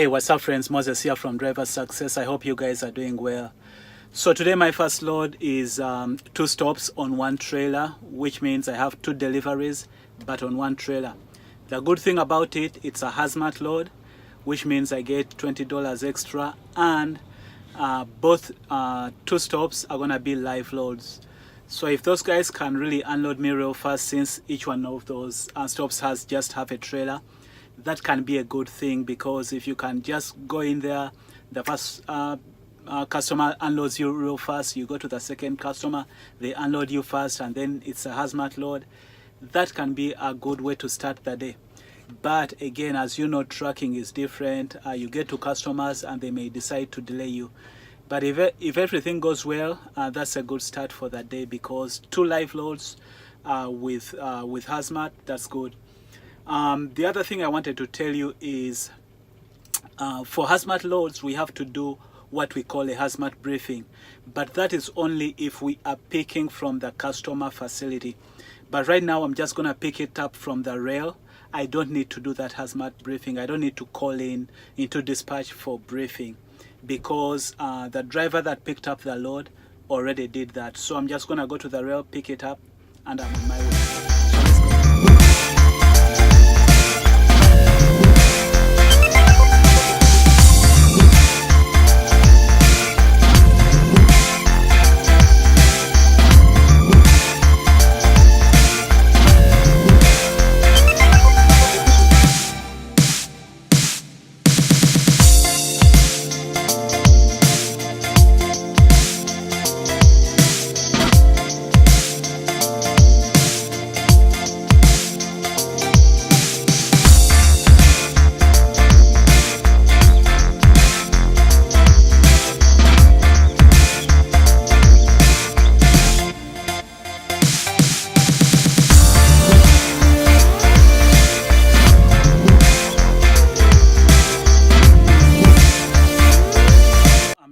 What's up friends, Moses here from Driver Success. I hope you guys are doing well. So today my first load is 2 stops on 1 trailer, which means I have 2 deliveries but on 1 trailer. The good thing about it, it's a hazmat load, which means I get $20 extra, and both 2 stops are gonna be live loads. So if those guys can really unload me real fast, since each one of those stops has just have a trailer, that can be a good thing, because if you can just go in there, the first customer unloads you real fast, you go to the second customer, they unload you fast, and then it's a hazmat load. That can be a good way to start the day. But again, as you know, trucking is different. You get to customers and they may decide to delay you. But if everything goes well, that's a good start for that day, because 2 live loads with hazmat, that's good. The other thing I wanted to tell you is for hazmat loads, we have to do what we call a hazmat briefing, but that is only if we are picking from the customer facility. But right now I'm just going to pick it up from the rail. I don't need to do that hazmat briefing. I don't need to call into dispatch for briefing, because the driver that picked up the load already did that. So I'm just going to go to the rail, pick it up, and I'm on my way. So let's go.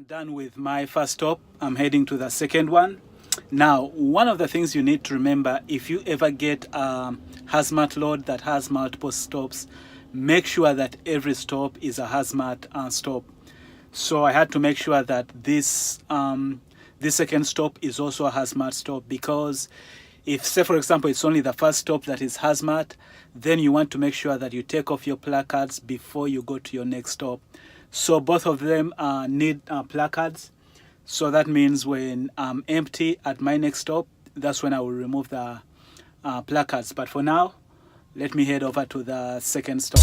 Done with my first stop. I'm heading to the second one. Now, one of the things you need to remember, if you ever get a hazmat load that has multiple stops, make sure that every stop is a hazmat stop. So I had to make sure that this second stop is also a hazmat stop, because if, say for example, it's only the first stop that is hazmat, then you want to make sure that you take off your placards before you go to your next stop. So both of them need placards. So that means when I'm empty at my next stop, that's when I will remove the placards. But for now, let me head over to the second stop.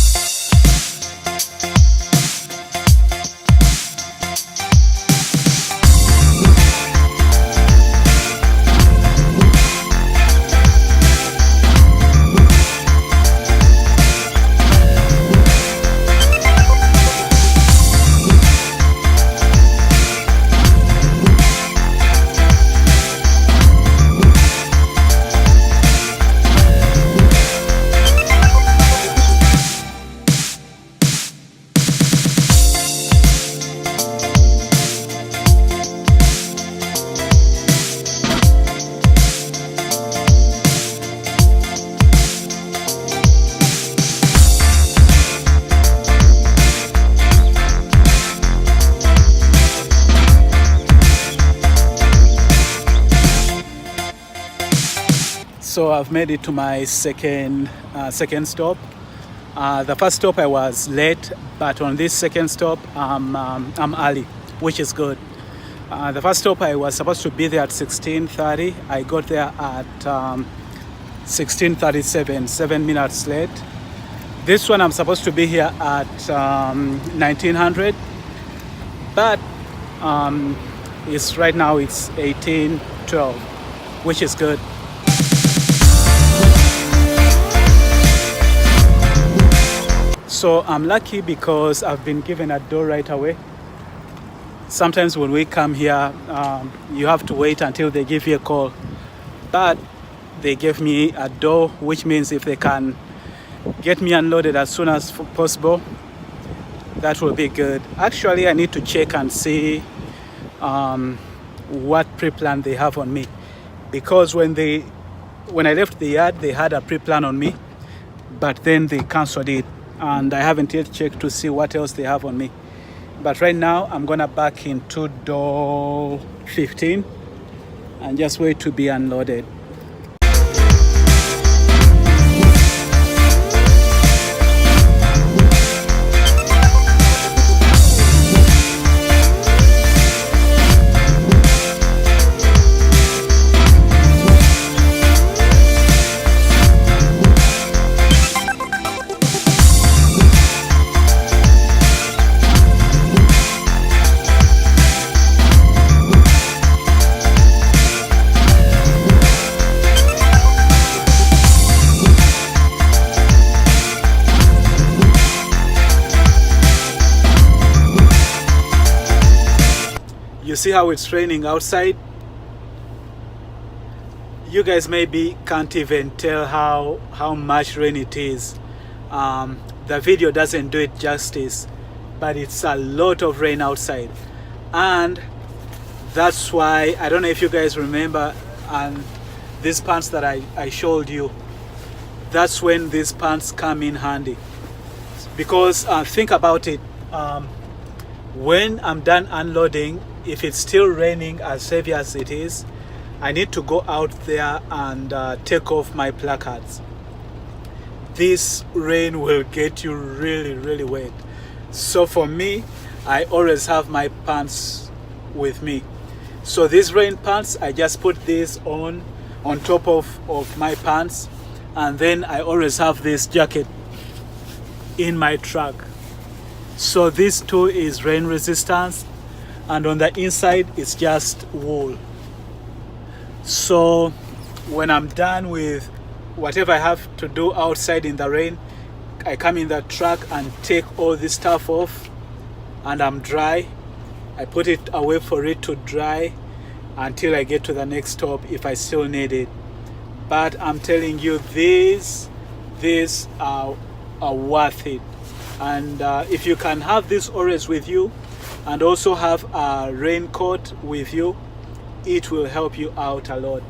So I've made it to my second stop. The first stop I was late, but on this second stop I'm early, which is good. The first stop I was supposed to be there at 16:30. I got there at 16:37, 7 minutes late. This one I'm supposed to be here at 1900, but right now it's 18:12, which is good. So I'm lucky because I've been given a door right away. Sometimes when we come here, you have to wait until they give you a call. But they gave me a door, which means if they can get me unloaded as soon as possible, that will be good. Actually, I need to check and see what pre-plan they have on me, because when I left the yard, they had a pre-plan on me, but then they cancelled it and I haven't yet checked to see what else they have on me. But right now I'm gonna back into door 15 and just wait to be unloaded. You see how it's raining outside? You guys maybe can't even tell how much rain it is. The video doesn't do it justice, but it's a lot of rain outside. And that's why, I don't know if you guys remember, and these pants that I showed you, that's when these pants come in handy. Because think about it, when I'm done unloading, if it's still raining as heavy as it is, I need to go out there and take off my placards. This rain will get you really wet. So for me, I always have my pants with me. So these rain pants, I just put this on top of my pants, and then I always have this jacket in my truck. So this too is rain resistance, and on the inside it's just wool. So when I'm done with whatever I have to do outside in the rain, I come in the truck and take all this stuff off, and I'm dry. I put it away for it to dry until I get to the next stop if I still need it. But I'm telling you, these are worth it. And if you can have this always with you and also have a raincoat with you, it will help you out a lot.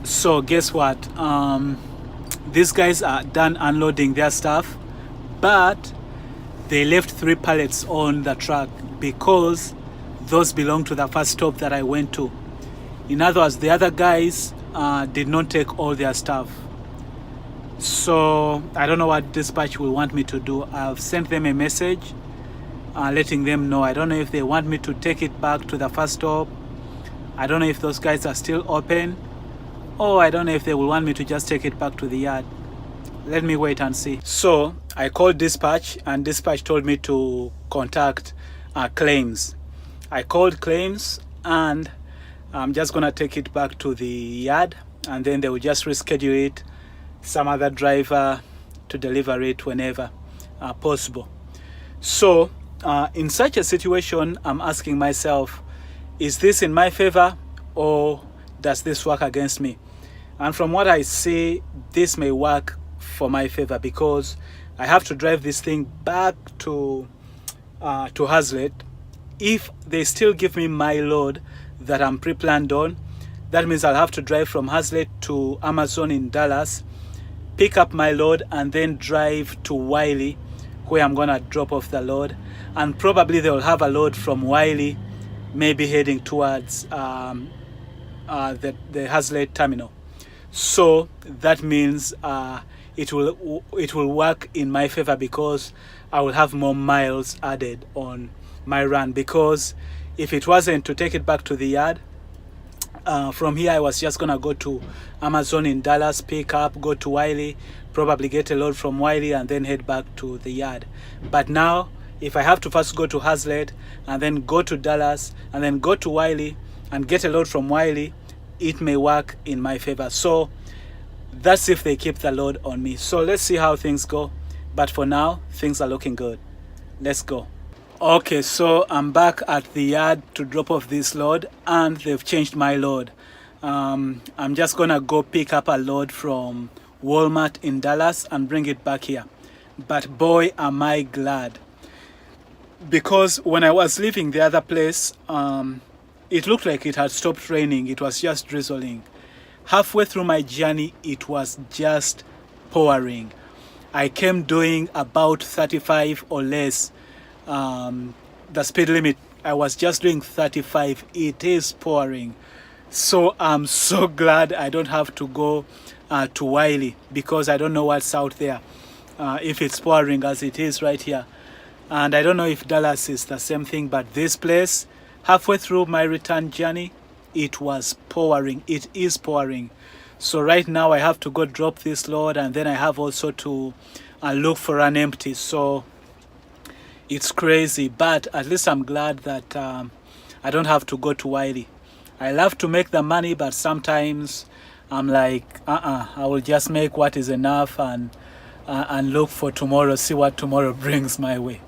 So guess what? These guys are done unloading their stuff, but they left 3 pallets on the truck because those belong to the first stop that I went to. In other words, the other guys did not take all their stuff. So I don't know what dispatch will want me to do. I've sent them a message letting them know. I don't know if they want me to take it back to the first stop. I don't know if those guys are still open, or I don't know if they will want me to just take it back to the yard. Let me wait and see. So I called dispatch, and dispatch told me to contact claims. I called claims, and I'm just gonna take it back to the yard, and then they will just reschedule it, some other driver to deliver it whenever possible. So in such a situation, I'm asking myself, is this in my favor or does this work against me? And from what I see, this may work for my favor, because I have to drive this thing back to Hazlet. If they still give me my load that I'm pre-planned on, that means I'll have to drive from Hazlet to Amazon in Dallas, pick up my load, and then drive to Wiley, where I'm gonna drop off the load. And probably they'll have a load from Wiley, maybe heading towards the Hazlet terminal. So that means it will work in my favor, because I will have more miles added on my run. Because if it wasn't to take it back to the yard, from here I was just gonna go to Amazon in Dallas, pick up, go to Wiley, probably get a load from Wiley, and then head back to the yard. But now if I have to first go to Hazlet and then go to Dallas and then go to Wiley and get a load from Wiley, it may work in my favor. So that's if they keep the load on me. So let's see how things go. But for now, things are looking good. Let's go. Okay, so I'm back at the yard to drop off this load, and they've changed my load. I'm just gonna go pick up a load from Walmart in Dallas and bring it back here. But boy, am I glad. Because when I was leaving the other place, It looked like it had stopped raining. It was just drizzling. Halfway through my journey, it was just pouring. I came doing about 35 or less. The speed limit, I was just doing 35. It is pouring. So I'm so glad I don't have to go to Wiley, because I don't know what's out there, if it's pouring as it is right here. And I don't know if Dallas is the same thing, but this place, halfway through my return journey, it was pouring. It is pouring. So right now I have to go drop this load, and then I have also to look for an empty. So it's crazy, but at least I'm glad that I don't have to go to Wiley. I love to make the money, but sometimes I'm like, I will just make what is enough and look for tomorrow, see what tomorrow brings my way.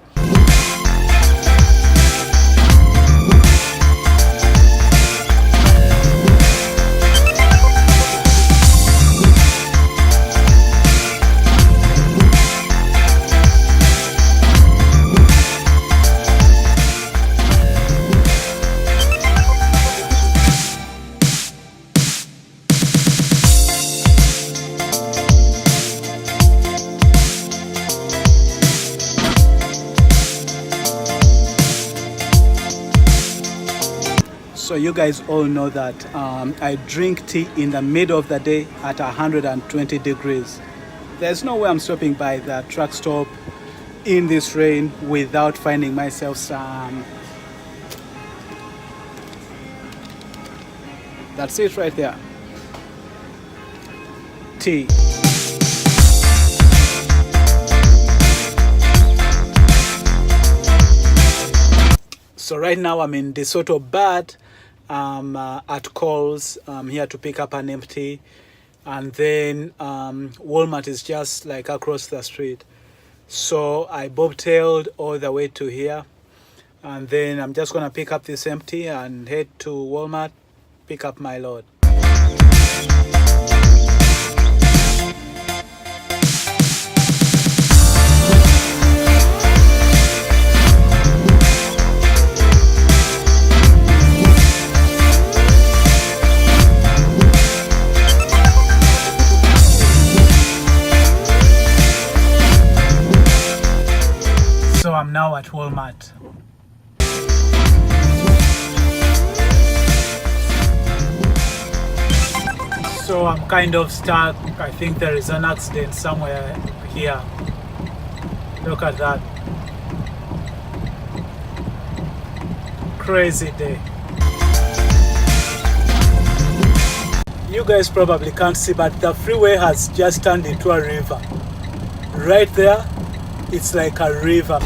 So you guys all know that I drink tea in the middle of the day at 120 degrees. There's no way I'm stopping by the truck stop in this rain without finding myself some. That's it right there. Tea. So right now I'm in DeSoto, but at Coles. I'm here to pick up an empty, and then Walmart is just like across the street. So I bobtailed all the way to here, and then I'm just gonna pick up this empty and head to Walmart, pick up my load. So I'm now at Walmart. So I'm kind of stuck. I think there is an accident somewhere here. Look at that. Crazy day. You guys probably can't see, but the freeway has just turned into a river. Right there, it's like a river.